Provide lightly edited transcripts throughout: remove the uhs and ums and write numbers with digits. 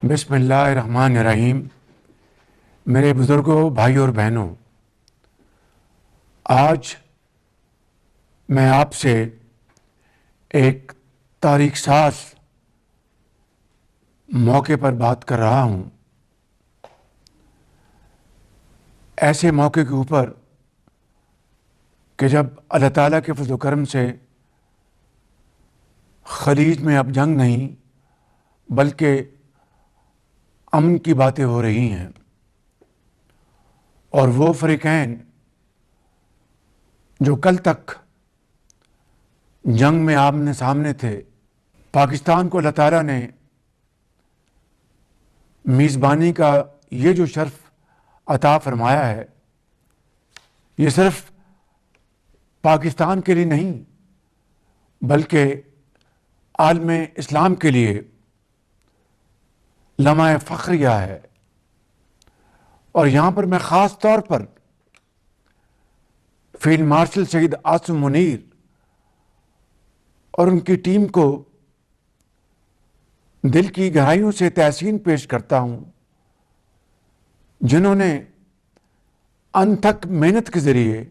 بسم اللہ الرحمن الرحیم۔ میرے بزرگوں، بھائیوں اور بہنوں، آج میں آپ سے ایک تاریخ ساز موقع پر بات کر رہا ہوں۔ ایسے موقع کے اوپر کہ جب اللہ تعالیٰ کے فضل و کرم سے خلیج میں اب جنگ نہیں بلکہ امن کی باتیں ہو رہی ہیں، اور وہ فریقین جو کل تک جنگ میں آمنے سامنے تھے، پاکستان کو اللہ تعالیٰ نے میزبانی کا یہ جو شرف عطا فرمایا ہے، یہ صرف پاکستان کے لیے نہیں بلکہ عالم اسلام کے لیے لمحہ فخریہ ہے۔ اور یہاں پر میں خاص طور پر فیلڈ مارشل سید عاصم منیر اور ان کی ٹیم کو دل کی گہرائیوں سے تحسین پیش کرتا ہوں، جنہوں نے انتھک محنت کے ذریعے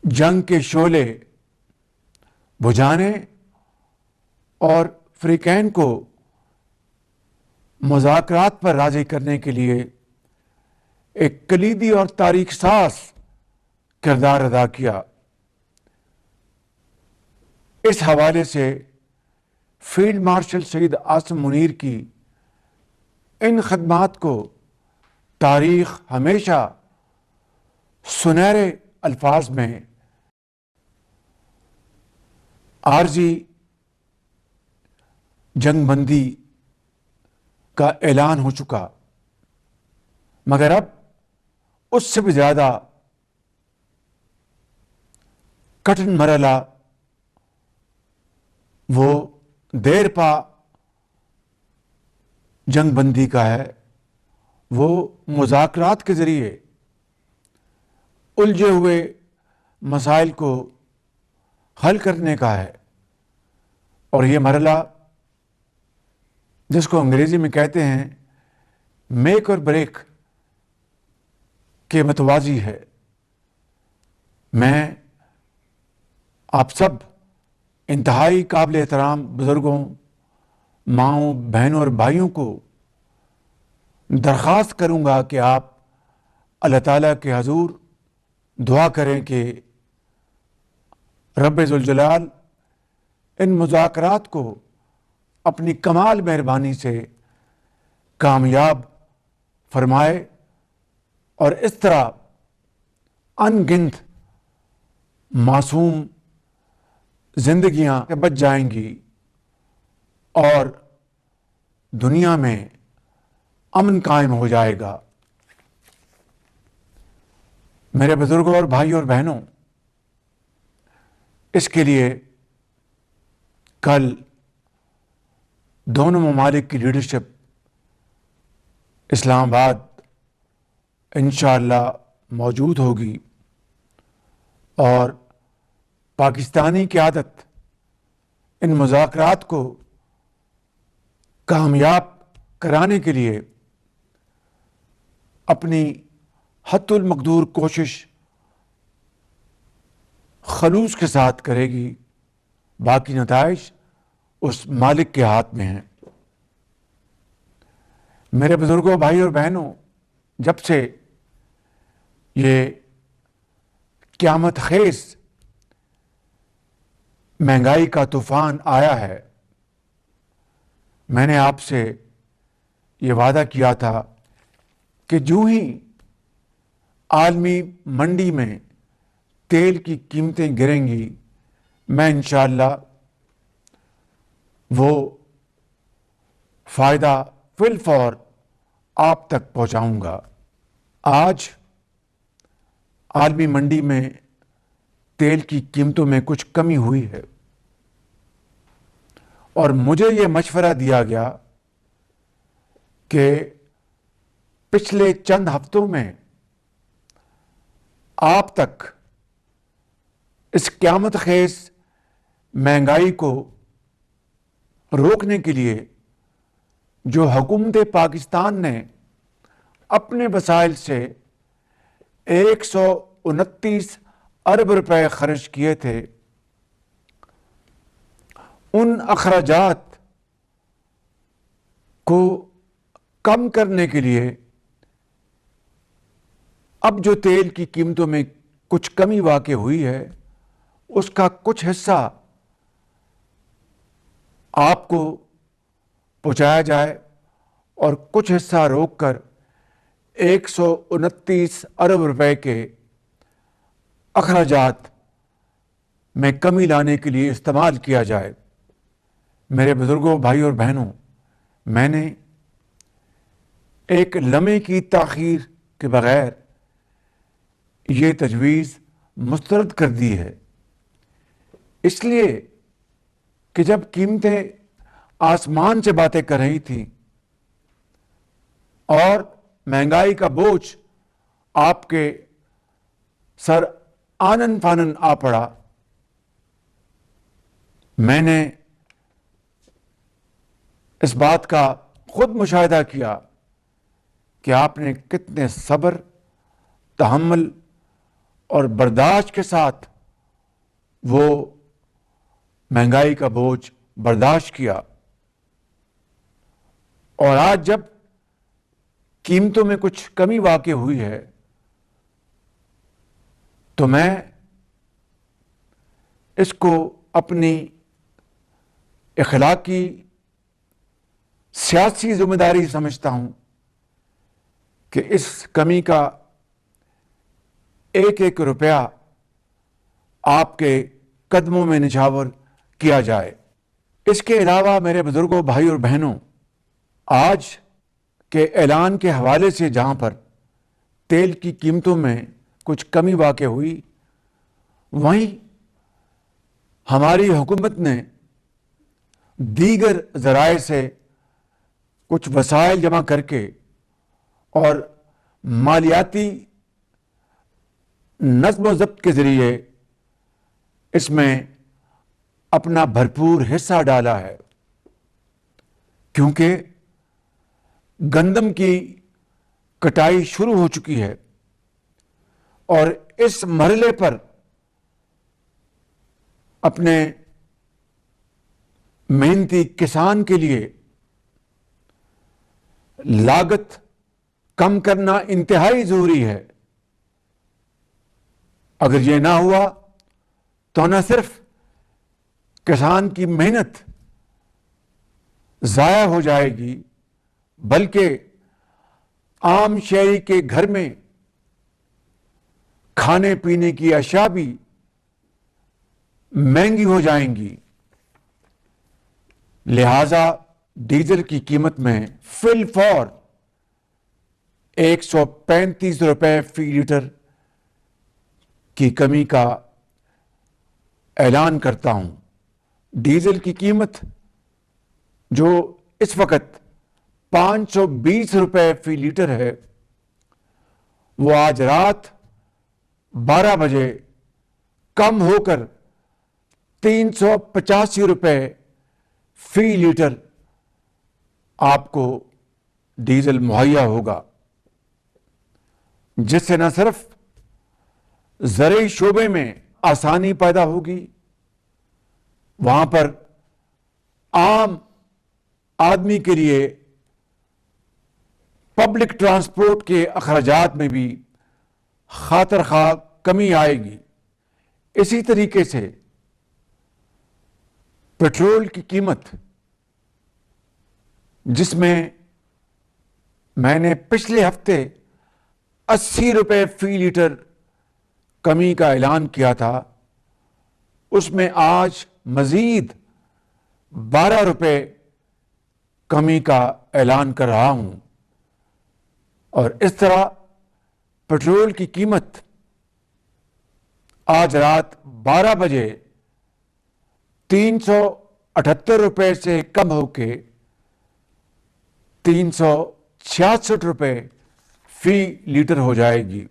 جنگ کے شعلے بجھانے اور فریقین کو مذاکرات پر راضی کرنے کے لیے ایک کلیدی اور تاریخ ساز کردار ادا کیا۔ اس حوالے سے فیلڈ مارشل سید عاصم منیر کی ان خدمات کو تاریخ ہمیشہ سنہرے الفاظ میں عارضی جنگ بندی کا اعلان ہو چکا، مگر اب اس سے بھی زیادہ کٹھن مرحلہ وہ دیر پا جنگ بندی کا ہے، وہ مذاکرات کے ذریعے الجھے ہوئے مسائل کو حل کرنے کا ہے۔ اور یہ مرحلہ جس کو انگریزی میں کہتے ہیں میک اور بریک کے متوازی ہے۔ میں آپ سب انتہائی قابل احترام بزرگوں، ماؤں، بہنوں اور بھائیوں کو درخواست کروں گا کہ آپ اللہ تعالیٰ کے حضور دعا کریں کہ رب ذوالجلال ان مذاکرات کو اپنی کمال مہربانی سے کامیاب فرمائے، اور اس طرح ان گنت معصوم زندگیاں بچ جائیں گی اور دنیا میں امن قائم ہو جائے گا۔ میرے بزرگوں اور بھائیوں اور بہنوں، اس کے لیے کل دونوں ممالک کی لیڈرشپ اسلام آباد انشاءاللہ موجود ہوگی، اور پاکستانی قیادت ان مذاکرات کو کامیاب کرانے کے لیے اپنی حد المقدور کوشش خلوص کے ساتھ کرے گی۔ باقی نتائج اس مالک کے ہاتھ میں ہیں۔ میرے بزرگوں، بھائی اور بہنوں، جب سے یہ قیامت خیز مہنگائی کا طوفان آیا ہے، میں نے آپ سے یہ وعدہ کیا تھا کہ جو ہی عالمی منڈی میں تیل کی قیمتیں گریں گی، میں انشاءاللہ وہ فائدہ فی الفور آپ تک پہنچاؤں گا۔ آج عالمی منڈی میں تیل کی قیمتوں میں کچھ کمی ہوئی ہے، اور مجھے یہ مشورہ دیا گیا کہ پچھلے چند ہفتوں میں آپ تک اس قیامت خیز مہنگائی کو روکنے کے لیے جو حکومت پاکستان نے اپنے وسائل سے 129 ارب روپے خرچ کیے تھے، ان اخراجات کو کم کرنے کے لیے اب جو تیل کی قیمتوں میں کچھ کمی واقع ہوئی ہے، اس کا کچھ حصہ آپ کو پہنچایا جائے اور کچھ حصہ روک کر 129 ارب روپے کے اخراجات میں کمی لانے کے لیے استعمال کیا جائے۔ میرے بزرگوں، بھائی اور بہنوں، میں نے ایک لمحے کی تاخیر کے بغیر یہ تجویز مسترد کر دی ہے، اس لیے کہ جب قیمتیں آسمان سے باتیں کر رہی تھیں اور مہنگائی کا بوجھ آپ کے سر آنن فانن آ پڑا، میں نے اس بات کا خود مشاہدہ کیا کہ آپ نے کتنے صبر، تحمل اور برداشت کے ساتھ وہ مہنگائی کا بوجھ برداشت کیا، اور آج جب قیمتوں میں کچھ کمی واقع ہوئی ہے تو میں اس کو اپنی اخلاقی سیاسی ذمہ داری سمجھتا ہوں کہ اس کمی کا ایک ایک روپیہ آپ کے قدموں میں نچھاور کیا جائے۔ اس کے علاوہ میرے بزرگوں، بھائی اور بہنوں، آج کے اعلان کے حوالے سے جہاں پر تیل کی قیمتوں میں کچھ کمی واقع ہوئی، وہیں ہماری حکومت نے دیگر ذرائع سے کچھ وسائل جمع کر کے اور مالیاتی نظم و ضبط کے ذریعے اس میں اپنا بھرپور حصہ ڈالا ہے، کیونکہ گندم کی کٹائی شروع ہو چکی ہے اور اس مرحلے پر اپنے محنتی کسان کے لیے لاگت کم کرنا انتہائی ضروری ہے۔ اگر یہ نہ ہوا تو نہ صرف کسان کی محنت ضائع ہو جائے گی، بلکہ عام شہری کے گھر میں کھانے پینے کی اشیاء بھی مہنگی ہو جائیں گی۔ لہذا ڈیزل کی قیمت میں فی الفور 135 روپے فی لیٹر کی کمی کا اعلان کرتا ہوں۔ ڈیزل کی قیمت جو اس وقت 520 روپے فی لیٹر ہے، وہ آج رات 12 بجے کم ہو کر 385 روپے فی لیٹر آپ کو ڈیزل مہیا ہوگا، جس سے نہ صرف زرعی شعبے میں آسانی پیدا ہوگی، وہاں پر عام آدمی کے لیے پبلک ٹرانسپورٹ کے اخراجات میں بھی خاطر خواہ کمی آئے گی۔ اسی طریقے سے پیٹرول کی قیمت، جس میں نے پچھلے ہفتے 80 روپے فی لیٹر کمی کا اعلان کیا تھا، اس میں آج مزید 12 روپے کمی کا اعلان کر رہا ہوں، اور اس طرح پیٹرول کی قیمت آج رات 12 بجے 378 روپے سے کم ہو کے 366 روپے فی لیٹر ہو جائے گی۔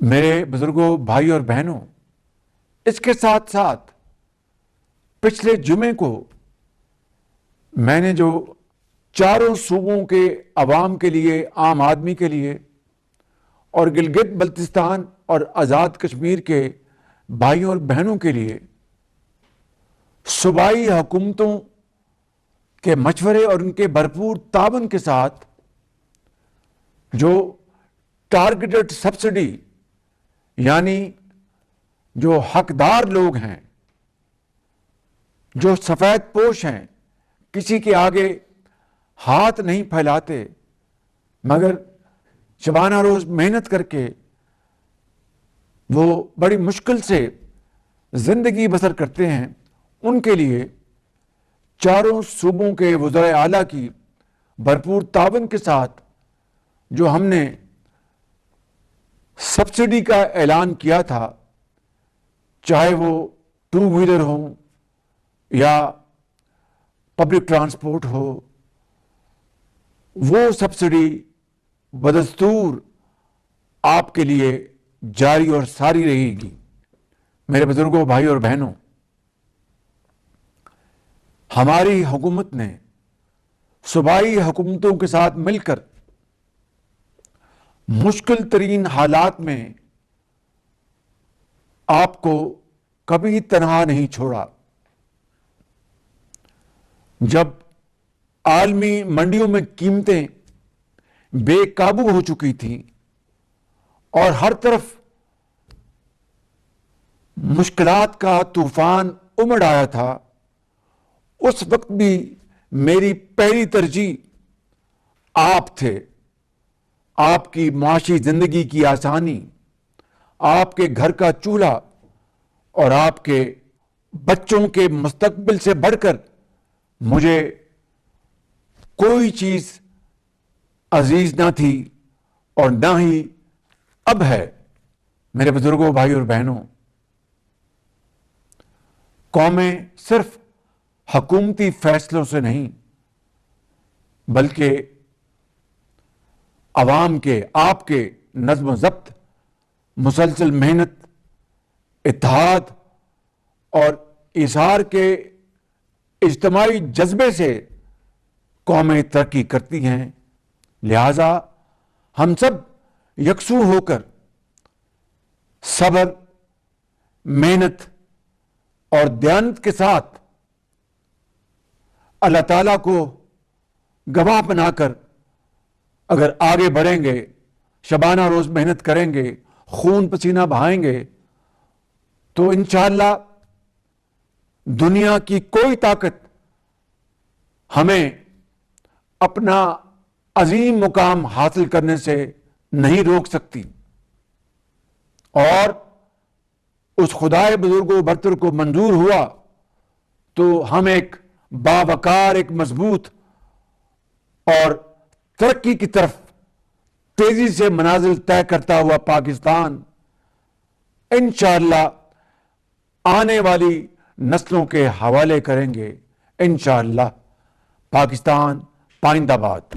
میرے بزرگوں، بھائی اور بہنوں، اس کے ساتھ ساتھ پچھلے جمعے کو میں نے جو چاروں صوبوں کے عوام کے لیے، عام آدمی کے لیے اور گلگت بلتستان اور آزاد کشمیر کے بھائیوں اور بہنوں کے لیے صوبائی حکومتوں کے مشورے اور ان کے بھرپور تعاون کے ساتھ جو ٹارگیٹڈ سبسڈی، یعنی جو حقدار لوگ ہیں، جو سفید پوش ہیں، کسی کے آگے ہاتھ نہیں پھیلاتے مگر شبانہ روز محنت کر کے وہ بڑی مشکل سے زندگی بسر کرتے ہیں، ان کے لیے چاروں صوبوں کے وزرائے اعلیٰ کی بھرپور تعاون کے ساتھ جو ہم نے سبسڈی کا اعلان کیا تھا، چاہے وہ 2 ویلر ہوں یا پبلک ٹرانسپورٹ ہو، وہ سبسڈی بدستور آپ کے لیے جاری اور ساری رہے گی۔ میرے بزرگوں، بھائی اور بہنوں، ہماری حکومت نے صوبائی حکومتوں کے ساتھ مل کر مشکل ترین حالات میں آپ کو کبھی تنہا نہیں چھوڑا۔ جب عالمی منڈیوں میں قیمتیں بے قابو ہو چکی تھیں اور ہر طرف مشکلات کا طوفان امڑ آیا تھا، اس وقت بھی میری پہلی ترجیح آپ تھے۔ آپ کی معاشی زندگی کی آسانی، آپ کے گھر کا چولہا اور آپ کے بچوں کے مستقبل سے بڑھ کر مجھے کوئی چیز عزیز نہ تھی اور نہ ہی اب ہے۔ میرے بزرگوں، بھائی اور بہنوں، قومیں صرف حکومتی فیصلوں سے نہیں بلکہ عوام کے، آپ کے نظم و ضبط، مسلسل محنت، اتحاد اور ایثار کے اجتماعی جذبے سے قومیں ترقی کرتی ہیں۔ لہذا ہم سب یکسو ہو کر صبر، محنت اور دیانت کے ساتھ اللہ تعالیٰ کو گواہ بنا کر اگر آگے بڑھیں گے، شبانہ روز محنت کریں گے، خون پسینہ بہائیں گے، تو انشاءاللہ دنیا کی کوئی طاقت ہمیں اپنا عظیم مقام حاصل کرنے سے نہیں روک سکتی۔ اور اس خدائے بزرگ و برتر کو منظور ہوا تو ہم ایک باوقار، ایک مضبوط اور ترقی کی طرف تیزی سے منازل طے کرتا ہوا پاکستان انشاءاللہ آنے والی نسلوں کے حوالے کریں گے۔ انشاءاللہ۔ پاکستان پائندہ باد۔